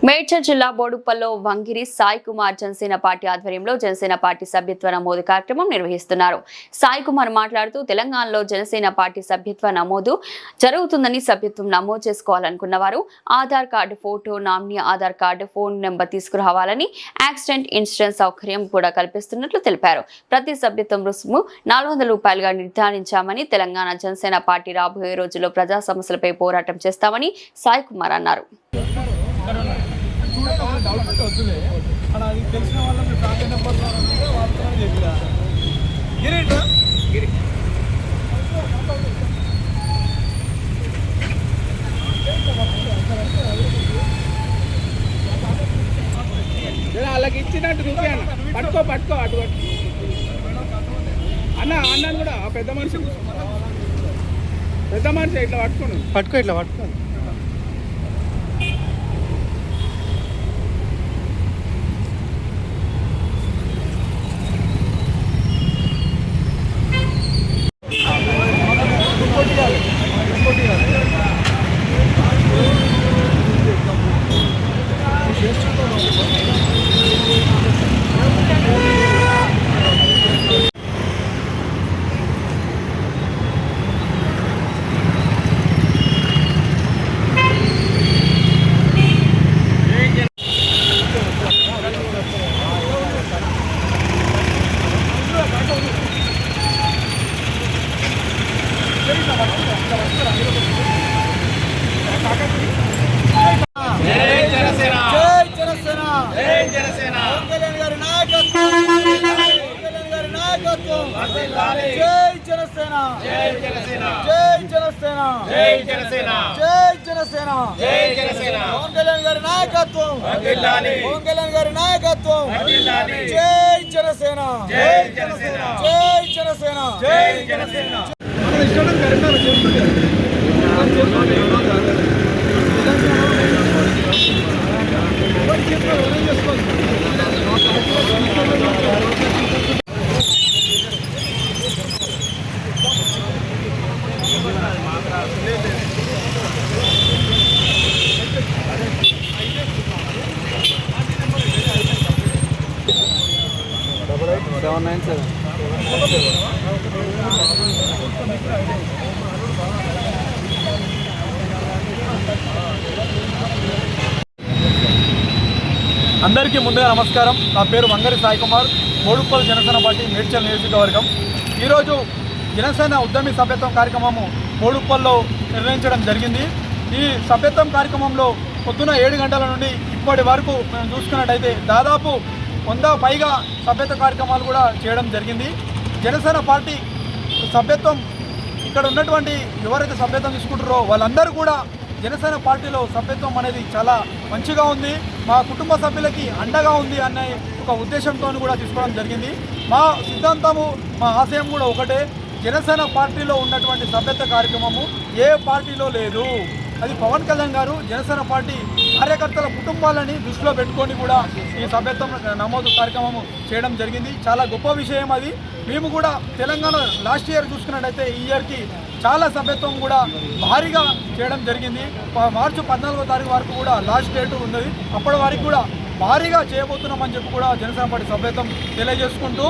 మేడ్చల్ జిల్లా బోడుప్పల్లో వంగిరి సాయి కుమార్ జనసేన పార్టీ ఆధ్వర్యంలో జనసేన పార్టీ సభ్యత్వ నమోదు కార్యక్రమం నిర్వహిస్తున్నారు. సాయి కుమార్ మాట్లాడుతూ తెలంగాణలో జనసేన పార్టీ సభ్యత్వ నమోదు జరుగుతుందని, సభ్యత్వం నమోదు చేసుకోవాలనుకున్న వారు Aadhaar card photo, nominee Aadhaar card, phone number తీసుకురావాలని, యాక్సిడెంట్ ఇన్సూరెన్స్ సౌకర్యం కూడా కల్పిస్తున్నట్లు తెలిపారు. ప్రతి సభ్యత్వం రుసుము 400 రూపాయలుగా నిర్ధారించామని, తెలంగాణ జనసేన పార్టీ రాబోయే రోజుల్లో ప్రజా సమస్యలపై పోరాటం చేస్తామని సాయి కుమార్ అన్నారు. తెలిసిన వాళ్ళని ప్రాంతీయ నెంబర్ వాళ్ళతో చెప్పిరా గిరిట్రా గిరి వాళ్ళకి ఇచ్చినట్టు చూపి అన్న పట్టుకో అటు అన్నాను కూడా పెద్ద మనిషి ఇట్లా పట్టుకో అందరికీ ముందుగా నమస్కారం. నా పేరు వంగరి సాయి కుమార్, బోడుప్పల్ జనసేన పార్టీ మేడ్చల్ నియోజకవర్గం. ఈరోజు జనసేన ఉద్యమి సభ్యత్వం కార్యక్రమము బోడుప్పల్లో నిర్వహించడం జరిగింది. ఈ సభ్యత్వం కార్యక్రమంలో పొద్దున 7 గంటల నుండి ఇప్పటి వరకు మేము చూసుకున్నట్టయితే దాదాపు 100 పైగా సభ్యత్వ కార్యక్రమాలు కూడా చేయడం జరిగింది. జనసేన పార్టీ సభ్యత్వం ఇక్కడ ఉన్నటువంటి ఎవరైతే సభ్యత్వం తీసుకుంటారో వాళ్ళందరూ కూడా జనసేన పార్టీలో సభ్యత్వం అనేది చాలా మంచిగా ఉంది, మా కుటుంబ సభ్యులకి అండగా ఉంది అనే ఒక ఉద్దేశంతో కూడా తీసుకోవడం జరిగింది. మా సిద్ధాంతము, మా ఆశయం కూడా ఒకటే, జనసేన పార్టీలో ఉన్నటువంటి సభ్యత్వ కార్యక్రమము ఏ పార్టీలో లేదు. అది పవన్ కళ్యాణ్ గారు జనసేన పార్టీ కార్యకర్తల కుటుంబాలని దృష్టిలో పెట్టుకొని కూడా ఈ సభ్యత్వం నమోదు కార్యక్రమం చేయడం జరిగింది. చాలా గొప్ప విషయం అది. మేము కూడా తెలంగాణ లాస్ట్ ఇయర్ చూసుకున్నట్టయితే ఈ ఇయర్కి చాలా సభ్యత్వం కూడా భారీగా చేయడం జరిగింది. మార్చి 14వ తారీఖు వరకు కూడా లాస్ట్ డేట్ ఉన్నది. అప్పటి వరకు కూడా భారీగా చేయబోతున్నామని చెప్పి కూడా జనసేన పార్టీ సభ్యత్వం తెలియజేసుకుంటూ,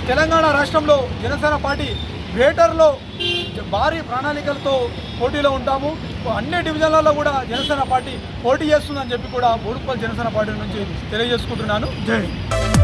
తెలంగాణ రాష్ట్రంలో జనసేన పార్టీ గ్రేటర్లో భారీ ప్రణాళికలతో పోటీలో ఉంటాము. అన్ని డివిజన్లలో కూడా జనసేన పార్టీ పోటీ చేస్తుందని చెప్పి కూడా బోడుప్పల్ జనసేన పార్టీ నుంచి తెలియజేసుకుంటున్నాను. జై హింద్.